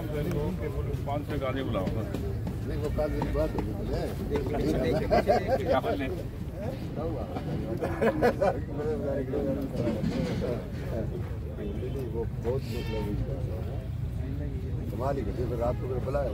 5 से गाने बुलाओ। नहीं वो काल की बात होगी वो बहुत कमाल ही करते रात को बुलाया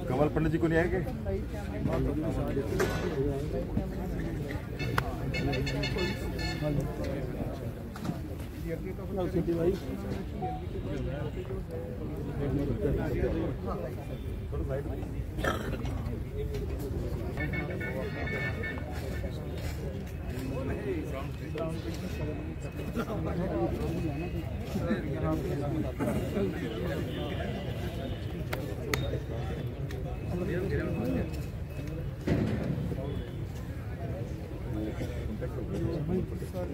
कमल पंडित जी को नहीं आएंगे?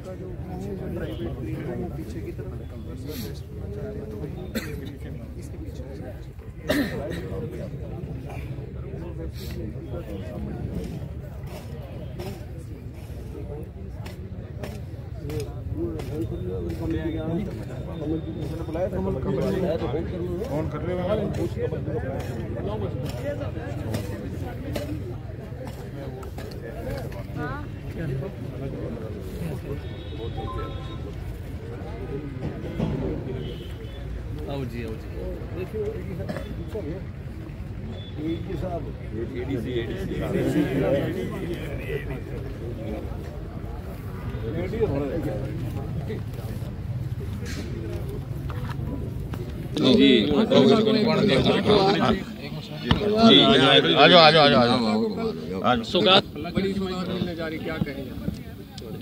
का जो प्राइवेट पीछे की तरफ इसके पीछे कौन कर रहे हो? आओ जी सौगात क्या कहेंगे?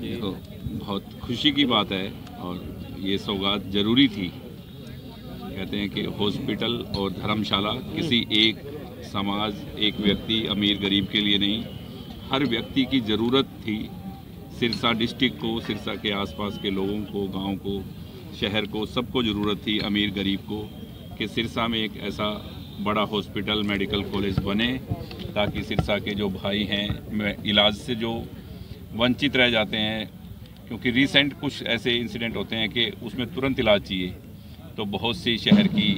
देखो, बहुत खुशी की बात है और ये सौगात जरूरी थी। कहते हैं कि हॉस्पिटल और धर्मशाला किसी एक समाज, एक व्यक्ति, अमीर गरीब के लिए नहीं, हर व्यक्ति की ज़रूरत थी। सिरसा डिस्ट्रिक्ट को, सिरसा के आसपास के लोगों को, गांव को, शहर को, सबको ज़रूरत थी, अमीर गरीब को, कि सिरसा में एक ऐसा बड़ा हॉस्पिटल, मेडिकल कॉलेज बने ताकि सिरसा के जो भाई हैं इलाज से जो वंचित रह जाते हैं, क्योंकि रिसेंट कुछ ऐसे इंसिडेंट होते हैं कि उसमें तुरंत इलाज चाहिए, तो बहुत सी शहर की,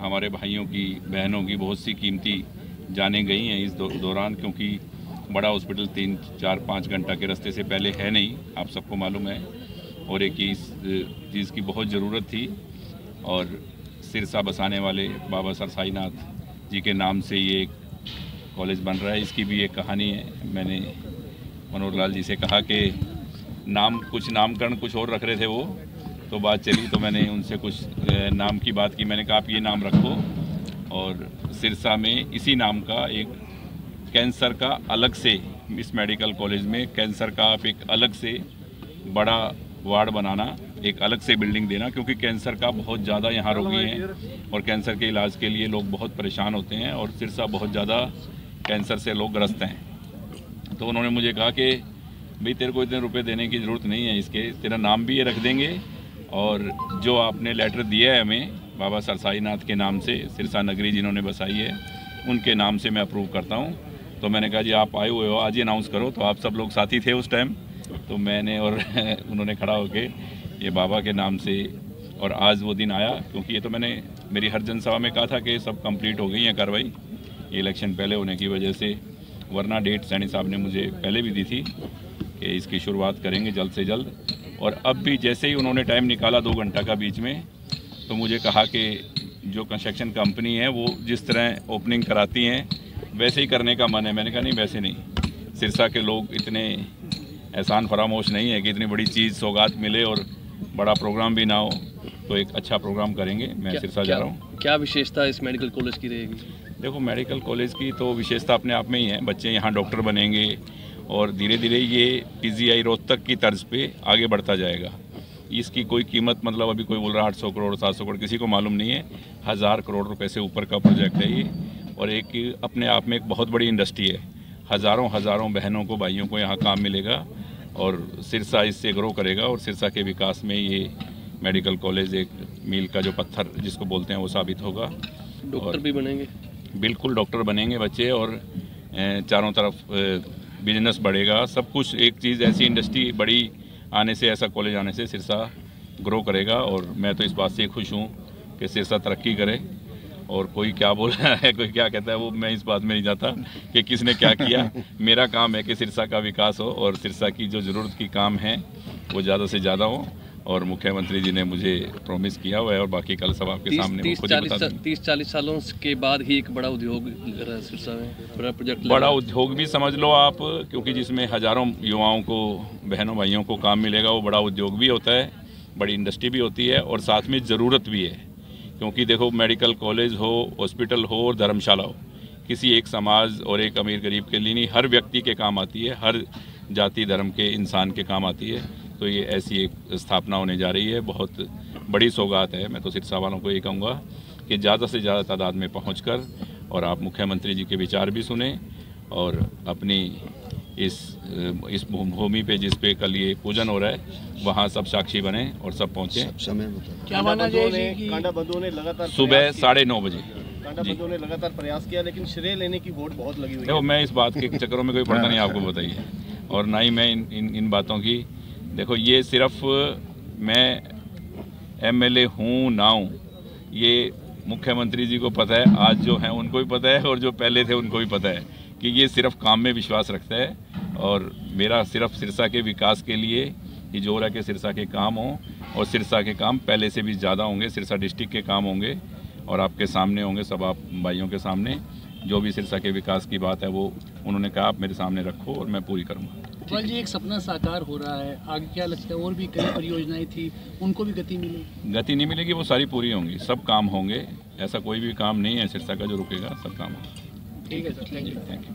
हमारे भाइयों की, बहनों की बहुत सी कीमती जानें गई हैं इस दौरान, क्योंकि बड़ा हॉस्पिटल 3, 4, 5 घंटा के रास्ते से पहले है नहीं, आप सबको मालूम है। और एक इस चीज़ की बहुत ज़रूरत थी और सिरसा बसाने वाले बाबा सरसाईनाथ जी के नाम से ये एक कॉलेज बन रहा है। इसकी भी एक कहानी है। मैंने मनोहर लाल जी से कहा कि नामकरण कुछ और रख रहे थे वो, तो बात चली तो मैंने उनसे कुछ नाम की बात की। मैंने कहा आप ये नाम रखो, और सिरसा में इसी नाम का एक कैंसर का अलग से, इस मेडिकल कॉलेज में कैंसर का आप एक अलग से बड़ा वार्ड बनाना, एक अलग से बिल्डिंग देना, क्योंकि कैंसर का बहुत ज़्यादा यहाँ रोगी हैं और कैंसर के इलाज के लिए लोग बहुत परेशान होते हैं और सिरसा बहुत ज़्यादा कैंसर से लोग ग्रस्त हैं। तो उन्होंने मुझे कहा कि भाई तेरे को इतने रुपए देने की ज़रूरत नहीं है, इसके तेरा नाम भी ये रख देंगे और जो आपने लेटर दिया है हमें बाबा सरसाईनाथ के नाम से, सिरसा नगरी जिन्होंने बसाई है, उनके नाम से मैं अप्रूव करता हूँ। तो मैंने कहा जी आप आए हुए हो, आज ही अनाउंस करो। तो आप सब लोग साथी थे उस टाइम, तो मैंने और उन्होंने खड़ा होके ये बाबा के नाम से, और आज वो दिन आया, क्योंकि ये तो मैंने मेरी हर जनसभा में कहा था कि सब कंप्लीट हो गई है कार्रवाई, ये इलेक्शन पहले होने की वजह से, वरना डेट सैनी साहब ने मुझे पहले भी दी थी कि इसकी शुरुआत करेंगे जल्द से जल्द। और अब भी जैसे ही उन्होंने टाइम निकाला 2 घंटा का बीच में, तो मुझे कहा कि जो कंस्ट्रक्शन कंपनी है वो जिस तरह ओपनिंग कराती हैं वैसे ही करने का मन है। मैंने कहा नहीं, वैसे नहीं, सिरसा के लोग इतने एहसान फरामोश नहीं है कि इतनी बड़ी चीज़ सौगात मिले और बड़ा प्रोग्राम भी ना हो। तो एक अच्छा प्रोग्राम करेंगे। मैं सिरसा जा रहा हूँ। क्या विशेषता इस मेडिकल कॉलेज की रहेगी? देखो, मेडिकल कॉलेज की तो विशेषता अपने आप में ही है। बच्चे यहाँ डॉक्टर बनेंगे और धीरे धीरे ये PGI रोहतक की तर्ज पे आगे बढ़ता जाएगा। इसकी कोई कीमत मतलब अभी कोई बोल रहा है 800 करोड़ 700 करोड़, किसी को मालूम नहीं है। 1000 करोड़ रुपए से ऊपर का प्रोजेक्ट है ये, और एक अपने आप में एक बहुत बड़ी इंडस्ट्री है। हज़ारों बहनों को, भाइयों को यहाँ काम मिलेगा और सिरसा इससे ग्रो करेगा। और सिरसा के विकास में ये मेडिकल कॉलेज एक मील का जो पत्थर जिसको बोलते हैं वो साबित होगा। डॉक्टर भी बनेंगे? बिल्कुल डॉक्टर बनेंगे बच्चे, और चारों तरफ बिजनेस बढ़ेगा। सब कुछ एक चीज़ ऐसी इंडस्ट्री बड़ी आने से, ऐसा कॉलेज आने से सिरसा ग्रो करेगा। और मैं तो इस बात से खुश हूँ कि सिरसा तरक्की करे। और कोई क्या बोल रहा है, कोई क्या कहता है, वो मैं इस बात में नहीं जाता कि किसने क्या किया। मेरा काम है कि सिरसा का विकास हो और सिरसा की जो ज़रूरत की काम है वो ज़्यादा से ज़्यादा हो। और मुख्यमंत्री जी ने मुझे प्रॉमिस किया हुआ है, और बाकी कल सब आपके सामने 30-40 सालों के बाद ही एक बड़ा उद्योग सिरसा में बड़ा प्रोजेक्ट, बड़ा उद्योग भी समझ लो आप, क्योंकि जिसमें हज़ारों युवाओं को, बहनों भाइयों को काम मिलेगा, वो बड़ा उद्योग भी होता है, बड़ी इंडस्ट्री भी होती है, और साथ में ज़रूरत भी है। क्योंकि देखो, मेडिकल कॉलेज हो, हॉस्पिटल हो और धर्मशाला हो, किसी एक समाज और एक अमीर गरीब के लिए नहीं, हर व्यक्ति के काम आती है, हर जाति धर्म के इंसान के काम आती है। तो ये ऐसी एक स्थापना होने जा रही है, बहुत बड़ी सौगात है। मैं तो सिरसा वालों को ये कहूँगा कि ज़्यादा से ज़्यादा तादाद में पहुँचकर और आप मुख्यमंत्री जी के विचार भी सुने, और अपनी इस भूमि पे जिस पे कल ये पूजन हो रहा है वहाँ सब साक्षी बने और सब पहुँचे। समय बता। क्या माना जाए कि कांडा बंधुओं ने लगातार सुबह 9:30 बजे कांडा बंधुओं ने लगातार प्रयास किया, लेकिन श्रेय लेने की वोट बहुत लगी हुई देखो, मैं इस बात के चक्करों में कोई पड़ता नहीं, आपको बताइए, और ना ही मैं इन बातों की। देखो, ये सिर्फ मैं MLA हूँ ना हूँ, ये मुख्यमंत्री जी को पता है, आज जो हैं उनको भी पता है, और जो पहले थे उनको भी पता है कि ये सिर्फ काम में विश्वास रखता है। और मेरा सिर्फ सिरसा के विकास के लिए ही जोर है कि सिरसा के काम हों, और सिरसा के काम पहले से भी ज़्यादा होंगे। सिरसा डिस्ट्रिक्ट के काम होंगे और आपके सामने होंगे, सब आप भाइयों के सामने। जो भी सिरसा के विकास की बात है वो उन्होंने कहा आप मेरे सामने रखो और मैं पूरी करूँगा। जी, एक सपना साकार हो रहा है, आगे क्या लगता है? और भी कई परियोजनाएं थी, उनको भी गति मिलेगी? गति नहीं मिलेगी, वो सारी पूरी होंगी, सब काम होंगे। ऐसा कोई भी काम नहीं है सिरसा का जो रुकेगा, सब काम होगा। ठीक है sir, thank you. Thank you.